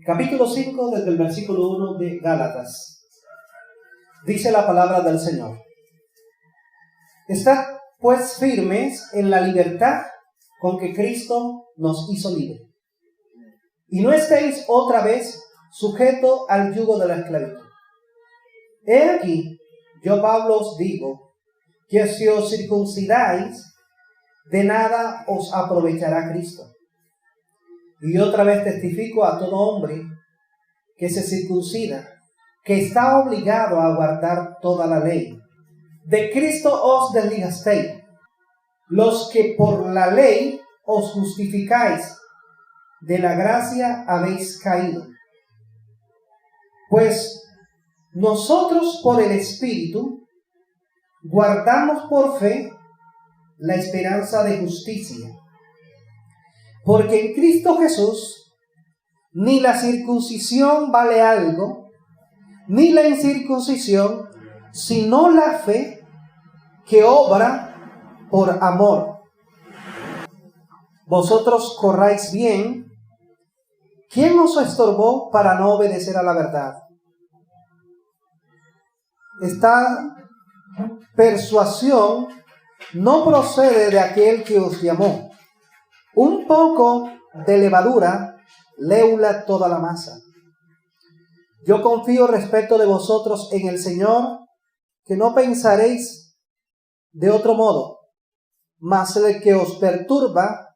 Capítulo 5, desde el versículo 1 de Gálatas. Dice la palabra del Señor: Estad pues firmes en la libertad con que Cristo nos hizo libres, y no estéis otra vez sujetos al yugo de la esclavitud. He aquí, yo Pablo os digo, que si os circuncidáis, de nada os aprovechará Cristo. Y otra vez testifico a todo hombre que se circuncida, que está obligado a guardar toda la ley. De Cristo os desligasteis, los que por la ley os justificáis, de la gracia habéis caído. Pues nosotros por el Espíritu guardamos por fe la esperanza de justicia. Porque en Cristo Jesús ni la circuncisión vale algo, ni la incircuncisión, sino la fe que obra por amor. Vosotros corráis bien. ¿Quién os estorbó para no obedecer a la verdad? Esta persuasión no procede de aquel que os llamó. Un poco de levadura leula toda la masa. Yo confío respecto de vosotros en el Señor, que no pensaréis de otro modo, mas el que os perturba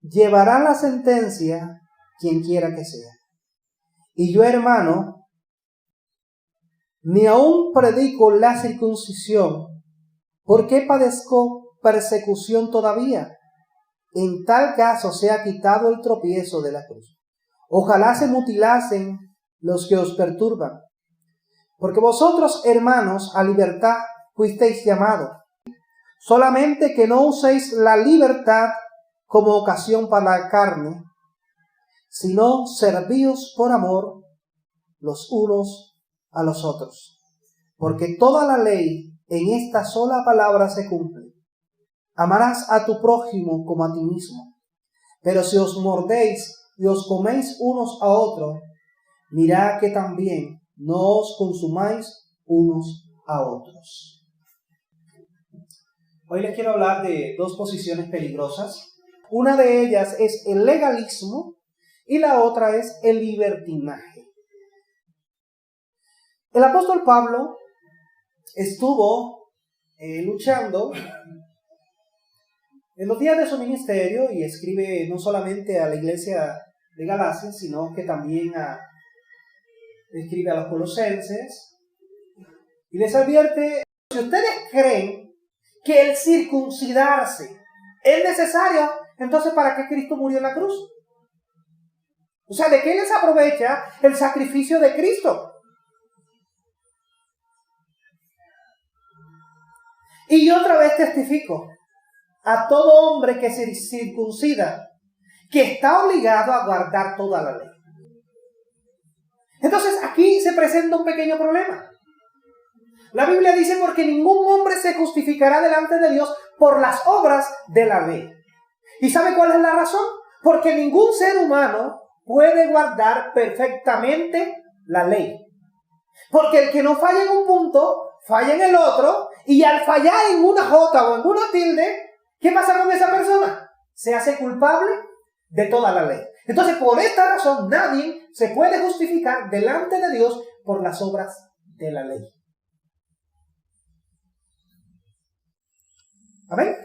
llevará la sentencia, quien quiera que sea. Y yo, hermano, ni aun predico la circuncisión, porque padezco persecución todavía. En tal caso sea quitado el tropiezo de la cruz. Ojalá se mutilasen los que os perturban. Porque vosotros, hermanos, a libertad fuisteis llamados. Solamente que no uséis la libertad como ocasión para la carne, sino servíos por amor los unos a los otros. Porque toda la ley en esta sola palabra se cumple: amarás a tu prójimo como a ti mismo. Pero si os mordéis y os coméis unos a otros, mirad que también no os consumáis unos a otros. Hoy les quiero hablar de dos posiciones peligrosas. Una de ellas es el legalismo y la otra es el libertinaje. El apóstol Pablo estuvo luchando en los días de su ministerio, y escribe no solamente a la iglesia de Galacia, sino que también escribe a los colosenses, y les advierte: si ustedes creen que el circuncidarse es necesario, entonces ¿para qué Cristo murió en la cruz? O sea, ¿de qué les aprovecha el sacrificio de Cristo? Y yo otra vez testifico a todo hombre que se circuncida, que está obligado a guardar toda la ley. Entonces aquí se presenta un pequeño problema. La Biblia dice: porque ningún hombre se justificará delante de Dios por las obras de la ley. ¿Y sabe cuál es la razón? Porque ningún ser humano puede guardar perfectamente la ley. Porque el que no falla en un punto, falla en el otro, y al fallar en una jota o en una tilde, ¿qué pasa con esa persona? Se hace culpable de toda la ley. Entonces, por esta razón, nadie se puede justificar delante de Dios por las obras de la ley. ¿Amén?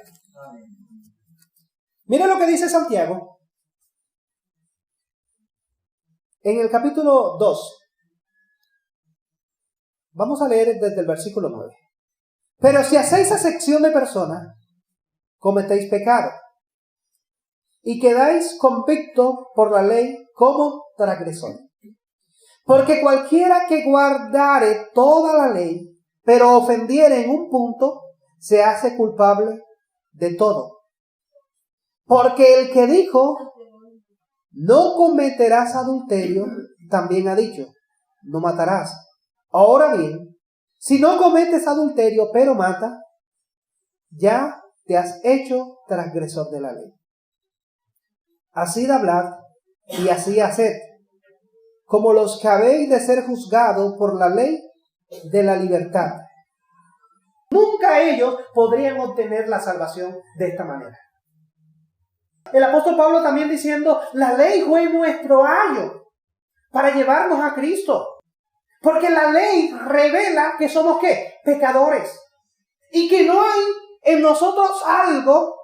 Mira lo que dice Santiago en el capítulo 2. Vamos a leer desde el versículo 9. Pero si hacéis acepción de personas, cometéis pecado, y quedáis convictos por la ley como transgresores. Porque cualquiera que guardare toda la ley, pero ofendiere en un punto, se hace culpable de todo. Porque el que dijo: no cometerás adulterio, también ha dicho: no matarás. Ahora bien, si no cometes adulterio, pero mata, ya te has hecho transgresor de la ley. Así de hablar y así haced. como los que habéis de ser juzgados por la ley de la libertad. Nunca ellos podrían obtener la salvación de esta manera. El apóstol Pablo también diciendo, la ley fue nuestro ayo para llevarnos a Cristo. Porque la ley revela que somos ¿qué? Pecadores. Y que no hay en nosotros algo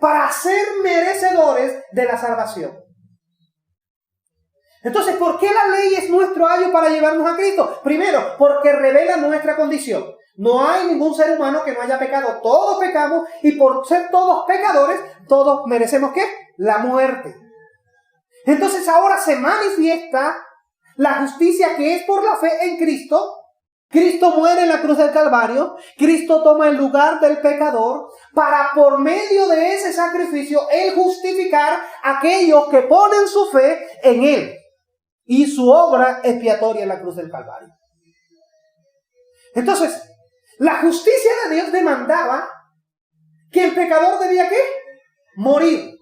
para ser merecedores de la salvación. Entonces, ¿por qué la ley es nuestro ayo para llevarnos a Cristo? Primero, porque revela nuestra condición. No hay ningún ser humano que no haya pecado. Todos pecamos y por ser todos pecadores, todos merecemos ¿qué? La muerte. Entonces ahora se manifiesta la justicia que es por la fe en Cristo. Cristo muere en la cruz del Calvario. Cristo toma el lugar del pecador para por medio de ese sacrificio Él justificar a aquellos que ponen su fe en Él y su obra expiatoria en la cruz del Calvario. Entonces, la justicia de Dios demandaba que el pecador debía ¿qué? Morir.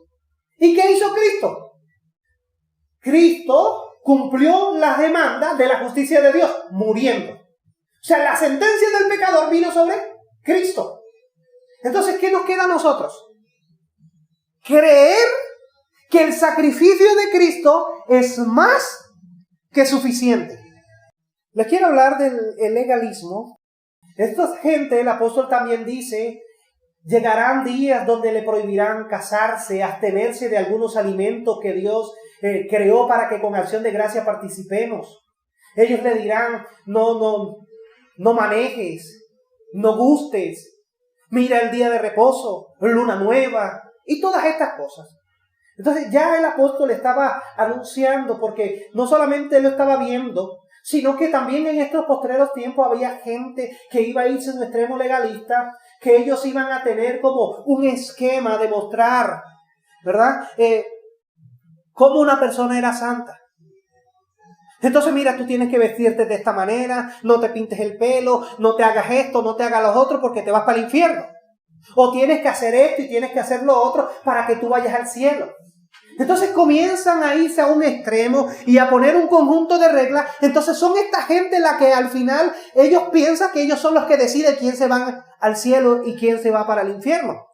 ¿Y qué hizo Cristo? Cristo cumplió las demandas de la justicia de Dios, muriendo. O sea, la sentencia del pecador vino sobre Cristo. Entonces, ¿qué nos queda a nosotros? Creer que el sacrificio de Cristo es más que suficiente. Les quiero hablar del legalismo. Esta gente, el apóstol también dice, llegarán días donde le prohibirán casarse, abstenerse de algunos alimentos que Dios creó para que con acción de gracia participemos. Ellos le dirán, no manejes, no gustes, mira el día de reposo, luna nueva y todas estas cosas. Entonces ya el apóstol estaba anunciando, porque no solamente él lo estaba viendo, sino que también en estos postreros tiempos había gente que iba a irse en un extremo legalista, que ellos iban a tener como un esquema de mostrar, ¿verdad? Cómo una persona era santa. Entonces mira, tú tienes que vestirte de esta manera, no te pintes el pelo, no te hagas esto, no te hagas lo otro porque te vas para el infierno. O tienes que hacer esto y tienes que hacer lo otro para que tú vayas al cielo. Entonces comienzan a irse a un extremo y a poner un conjunto de reglas. Entonces son esta gente la que al final ellos piensan que ellos son los que deciden quién se va al cielo y quién se va para el infierno.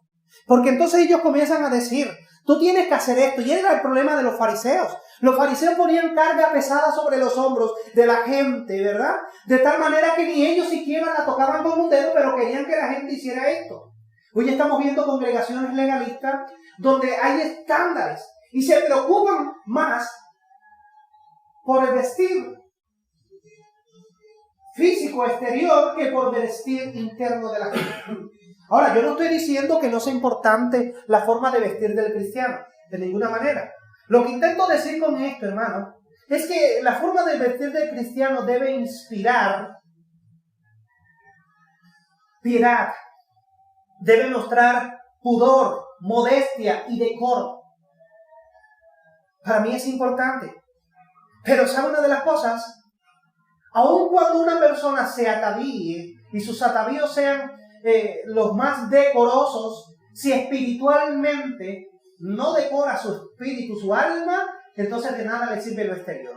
Porque entonces ellos comienzan a decir, tú tienes que hacer esto. Y era el problema de los fariseos. Los fariseos ponían carga pesada sobre los hombros de la gente, ¿verdad? De tal manera que ni ellos siquiera la tocaban con un dedo, pero querían que la gente hiciera esto. Hoy estamos viendo congregaciones legalistas donde hay estándares y se preocupan más por el vestir físico exterior que por el vestir interno de la gente. Ahora, yo no estoy diciendo que no sea importante la forma de vestir del cristiano, de ninguna manera. Lo que intento decir con esto, hermano, es que la forma de vestir del cristiano debe inspirar piedad, debe mostrar pudor, modestia y decoro. Para mí es importante. Pero ¿sabe una de las cosas? Aun cuando una persona se atavíe y sus atavíos sean los más decorosos, si espiritualmente no decora su espíritu, su alma, entonces de nada le sirve lo exterior.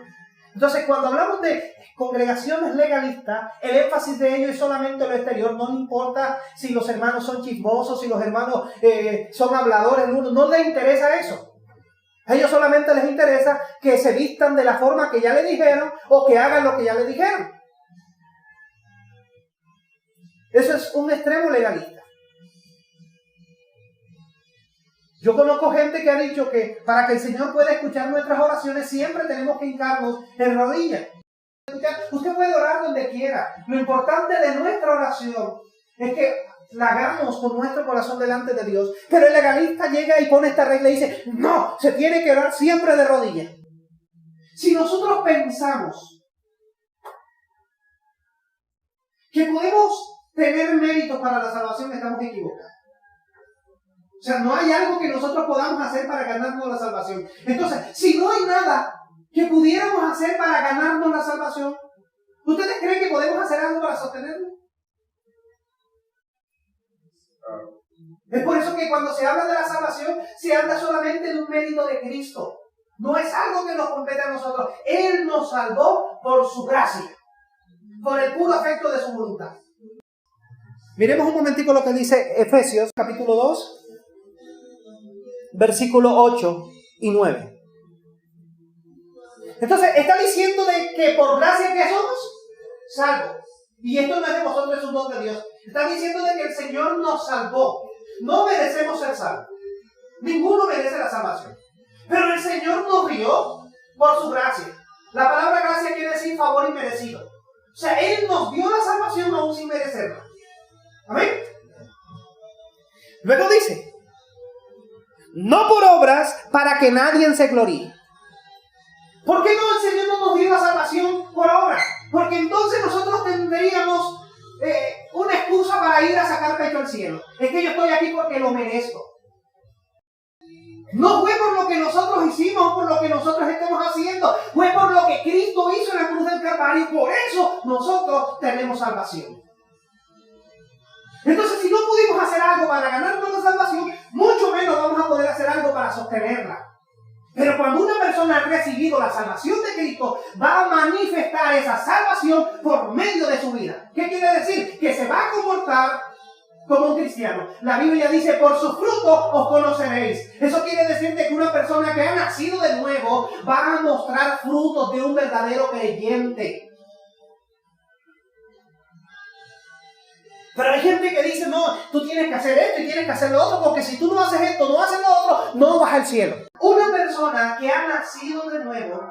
Entonces, cuando hablamos de congregaciones legalistas, el énfasis de ellos es solamente lo exterior. No importa si los hermanos son chismosos, si los hermanos son habladores, no les interesa eso. A ellos solamente les interesa que se vistan de la forma que ya le dijeron o que hagan lo que ya le dijeron. Eso es un extremo legalista. Yo conozco gente que ha dicho que para que el Señor pueda escuchar nuestras oraciones siempre tenemos que hincarnos en rodillas. Usted puede orar donde quiera. Lo importante de nuestra oración es que la hagamos con nuestro corazón delante de Dios. Pero el legalista llega y pone esta regla y dice, no, se tiene que orar siempre de rodillas. Si nosotros pensamos que podemos tener méritos para la salvación, estamos equivocados. O sea, no hay algo que nosotros podamos hacer para ganarnos la salvación. Entonces, si no hay nada que pudiéramos hacer para ganarnos la salvación, ¿ustedes creen que podemos hacer algo para sostenerlo? Es por eso que cuando se habla de la salvación, se habla solamente de un mérito de Cristo. No es algo que nos compete a nosotros. Él nos salvó por su gracia, por el puro afecto de su voluntad. Miremos un momentico lo que dice Efesios capítulo 2, versículos 8 y 9. Entonces, está diciendo de que por gracia que somos salvos. Y esto no es de vosotros, es un don de Dios. Está diciendo de que el Señor nos salvó. No merecemos ser salvos. Ninguno merece la salvación. Pero el Señor nos dio por su gracia. La palabra gracia quiere decir favor inmerecido. O sea, Él nos dio la salvación aún sin merecerla. Amén. Luego dice, no por obras para que nadie se gloríe. ¿Por qué no el Señor no nos dio la salvación por obras? Porque entonces nosotros tendríamos una excusa para ir a sacar pecho al cielo. Es que yo estoy aquí porque lo merezco. No fue por lo que nosotros hicimos, por lo que nosotros estemos haciendo. Fue por lo que Cristo hizo en la cruz del Calvario. Y por eso nosotros tenemos salvación. Entonces, si no pudimos hacer algo para ganarnos la salvación, mucho menos vamos a poder hacer algo para sostenerla. Pero cuando una persona ha recibido la salvación de Cristo, va a manifestar esa salvación por medio de su vida. ¿Qué quiere decir? Que se va a comportar como un cristiano. La Biblia dice, por sus frutos os conoceréis. Eso quiere decir que una persona que ha nacido de nuevo va a mostrar frutos de un verdadero creyente. Pero hay gente que dice, no, tú tienes que hacer esto y tienes que hacer lo otro, porque si tú no haces esto, no haces lo otro, no vas al cielo. Una persona que ha nacido de nuevo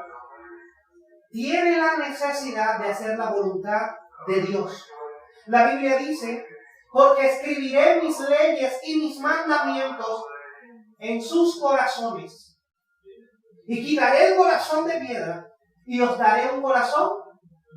tiene la necesidad de hacer la voluntad de Dios. La Biblia dice, porque escribiré mis leyes y mis mandamientos en sus corazones, y quitaré el corazón de piedra y os daré un corazón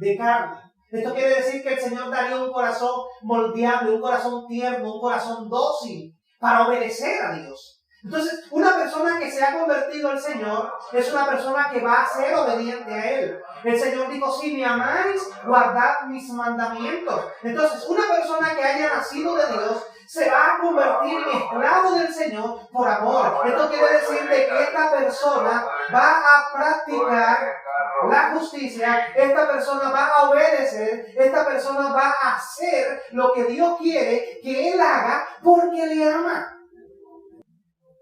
de carne. Esto quiere decir que el Señor daría un corazón moldeable, un corazón tierno, un corazón dócil para obedecer a Dios. Entonces, una persona que se ha convertido al Señor es una persona que va a ser obediente a Él. El Señor dijo, si me amáis, guardad mis mandamientos. Entonces, una persona que haya nacido de Dios se va a convertir en esclavo del Señor por amor. Esto quiere decir de que esta persona va a practicar la justicia, esta persona va a obedecer, esta persona va a hacer lo que Dios quiere que él haga porque le ama.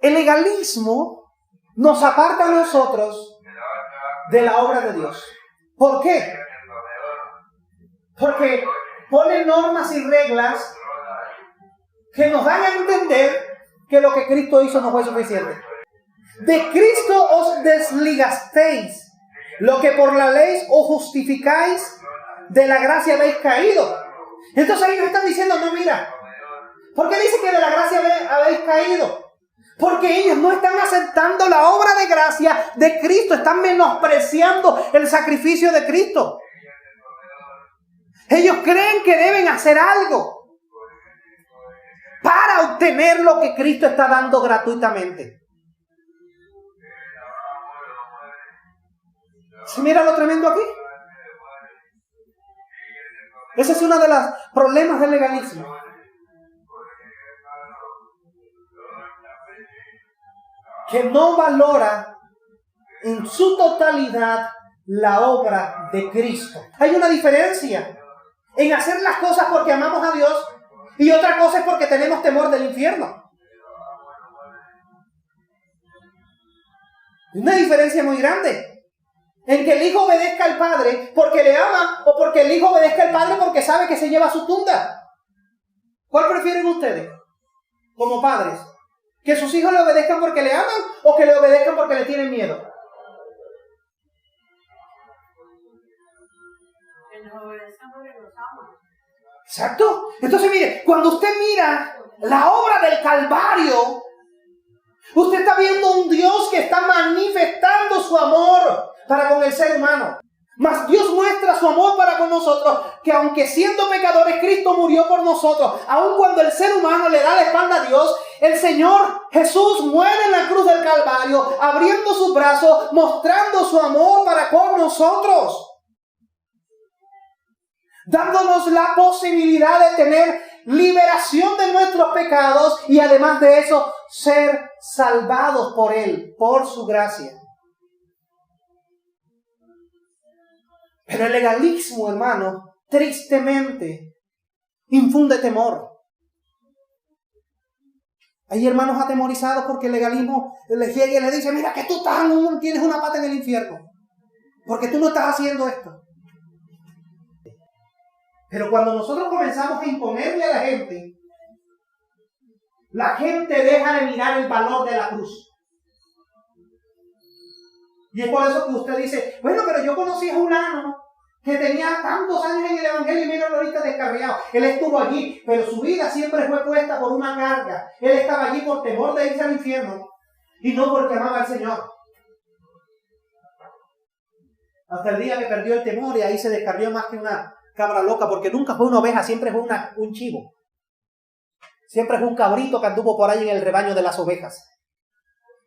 El legalismo nos aparta a nosotros de la obra de Dios. ¿Por qué? Porque pone normas y reglas que nos dan a entender que lo que Cristo hizo no fue suficiente. De Cristo os desligasteis, lo que por la ley os justificáis, de la gracia habéis caído. Entonces ellos están diciendo, no, mira, ¿por qué dice que de la gracia habéis caído? Porque ellos no están aceptando la obra de gracia de Cristo, están menospreciando el sacrificio de Cristo. Ellos creen que deben hacer algo para obtener lo que Cristo está dando gratuitamente. ¿Sí, mira lo tremendo aquí? Ese es uno de los problemas del legalismo. Que no valora en su totalidad la obra de Cristo. Hay una diferencia en hacer las cosas porque amamos a Dios y otra cosa es porque tenemos temor del infierno. Una diferencia muy grande. En que el hijo obedezca al padre porque le ama o porque el hijo obedezca al padre porque sabe que se lleva su tunda. ¿Cuál prefieren ustedes como padres? ¿Que sus hijos le obedezcan porque le aman o que le obedezcan porque le tienen miedo? Que nos obedezcan porque los aman. Exacto. Entonces mire, cuando usted mira la obra del Calvario, usted está viendo un Dios que está manifestando su amor para con el ser humano. Mas Dios muestra su amor para con nosotros, que aunque siendo pecadores, Cristo murió por nosotros. Aun cuando el ser humano le da la espalda a Dios, el Señor Jesús muere en la cruz del Calvario, abriendo sus brazos, mostrando su amor para con nosotros, dándonos la posibilidad de tener liberación de nuestros pecados y además de eso, ser salvados por Él, por su gracia. Pero el legalismo, hermano, tristemente, infunde temor. Hay hermanos atemorizados porque el legalismo les llega y les dice, mira que tú tienes una pata en el infierno, porque tú no estás haciendo esto. Pero cuando nosotros comenzamos a imponerle a la gente deja de mirar el valor de la cruz. Y es por eso que usted dice, bueno, pero yo conocí a fulano que tenía tantos años en el evangelio y míralo ahorita descarriado. Él estuvo allí, pero su vida siempre fue puesta por una carga. Él estaba allí por temor de irse al infierno y no porque amaba al Señor. Hasta el día que perdió el temor y ahí se descarrió más que una cabra loca, porque nunca fue una oveja, siempre fue un chivo. Siempre fue un cabrito que anduvo por ahí en el rebaño de las ovejas.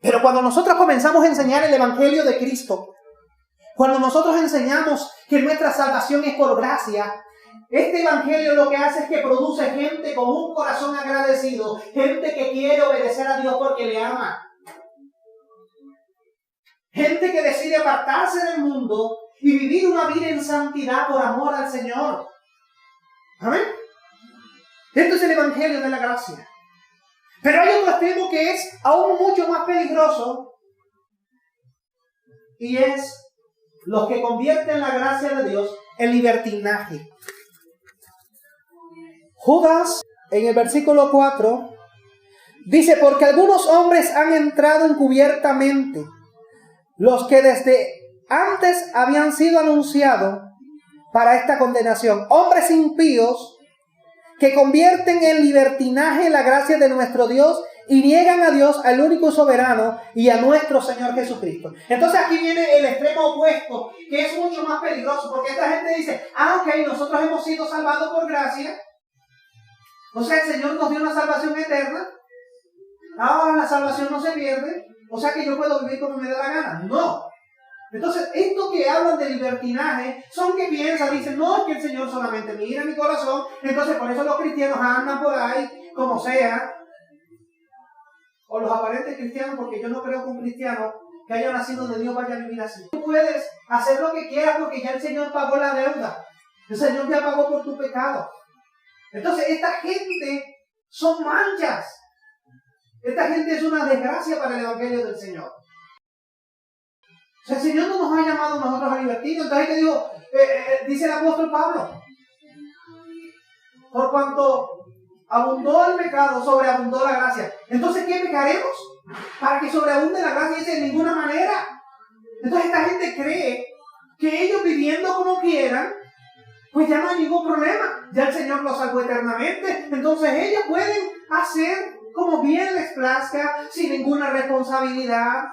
Pero cuando nosotros comenzamos a enseñar el evangelio de Cristo, cuando nosotros enseñamos que nuestra salvación es por gracia, este evangelio lo que hace es que produce gente con un corazón agradecido, gente que quiere obedecer a Dios porque le ama. Gente que decide apartarse del mundo y vivir una vida en santidad por amor al Señor. ¿Amén? Esto es el evangelio de la gracia. Pero hay otro extremo que es aún mucho más peligroso y es los que convierten la gracia de Dios en libertinaje. Judas, en el versículo 4, dice, porque algunos hombres han entrado encubiertamente, los que desde antes habían sido anunciados para esta condenación, hombres impíos que convierten en libertinaje la gracia de nuestro Dios y niegan a Dios, al único soberano, y a nuestro Señor Jesucristo. Entonces aquí viene el extremo opuesto, que es mucho más peligroso, porque esta gente dice, ok, nosotros hemos sido salvados por gracia, o sea, el Señor nos dio una salvación eterna, ahora la salvación no se pierde, o sea que yo puedo vivir como me da la gana. No. Entonces, estos que hablan de libertinaje son que piensan, dicen, no, es que el Señor solamente mira mi corazón, entonces por eso los cristianos andan por ahí, como sea, o los aparentes cristianos, porque yo no creo que un cristiano que haya nacido de Dios vaya a vivir así. Tú puedes hacer lo que quieras porque ya el Señor pagó la deuda. El Señor ya pagó por tu pecado. Entonces, esta gente son manchas. Esta gente es una desgracia para el evangelio del Señor. O sea, el Señor no nos ha llamado a nosotros a libertinos. Entonces, ¿qué digo? Dice el apóstol Pablo, por cuanto abundó el pecado, sobreabundó la gracia. Entonces, ¿qué pecaremos? Para que sobreabunde la gracia, dice, de ninguna manera. Entonces, esta gente cree que ellos viviendo como quieran, pues ya no hay ningún problema. Ya el Señor los salvó eternamente. Entonces, ellos pueden hacer como bien les plazca, sin ninguna responsabilidad.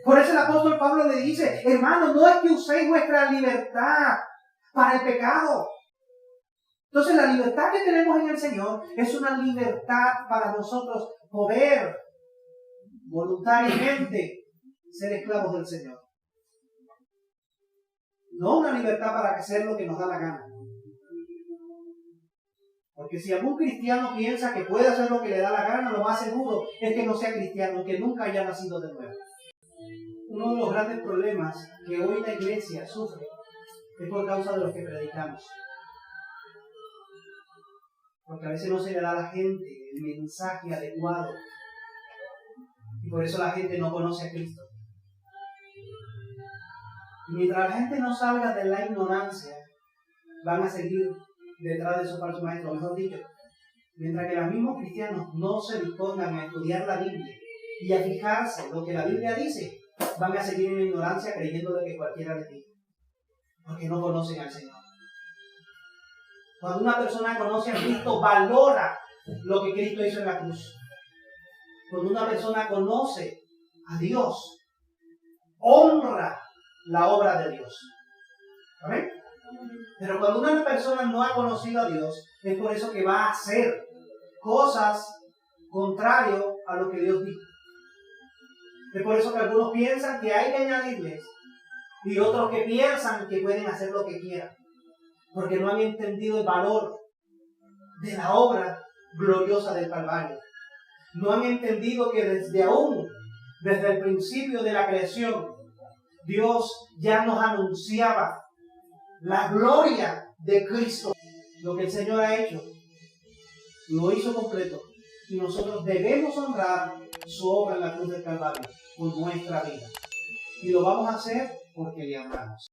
Por eso el apóstol Pablo le dice, hermano, no es que uséis vuestra libertad para el pecado. Entonces la libertad que tenemos en el Señor es una libertad para nosotros poder voluntariamente ser esclavos del Señor. No una libertad para hacer lo que nos da la gana. Porque si algún cristiano piensa que puede hacer lo que le da la gana, lo más seguro es que no sea cristiano, que nunca haya nacido de nuevo. Uno de los grandes problemas que hoy la iglesia sufre es por causa de los que predicamos. Porque a veces no se le da a la gente el mensaje adecuado. Y por eso la gente no conoce a Cristo. Y mientras la gente no salga de la ignorancia, van a seguir detrás de esos falsos maestros. Mejor dicho, mientras que los mismos cristianos no se dispongan a estudiar la Biblia y a fijarse en lo que la Biblia dice, van a seguir en la ignorancia creyendo de que cualquiera les diga. Porque no conocen al Señor. Cuando una persona conoce a Cristo, valora lo que Cristo hizo en la cruz. Cuando una persona conoce a Dios, honra la obra de Dios. ¿Amén? Pero cuando una persona no ha conocido a Dios, es por eso que va a hacer cosas contrario a lo que Dios dijo. Es por eso que algunos piensan que hay que añadirles y otros que piensan que pueden hacer lo que quieran. Porque no han entendido el valor de la obra gloriosa del Calvario. No han entendido que desde el principio de la creación, Dios ya nos anunciaba la gloria de Cristo. Lo que el Señor ha hecho, lo hizo completo. Y nosotros debemos honrar su obra en la cruz del Calvario con nuestra vida. Y lo vamos a hacer porque le amamos.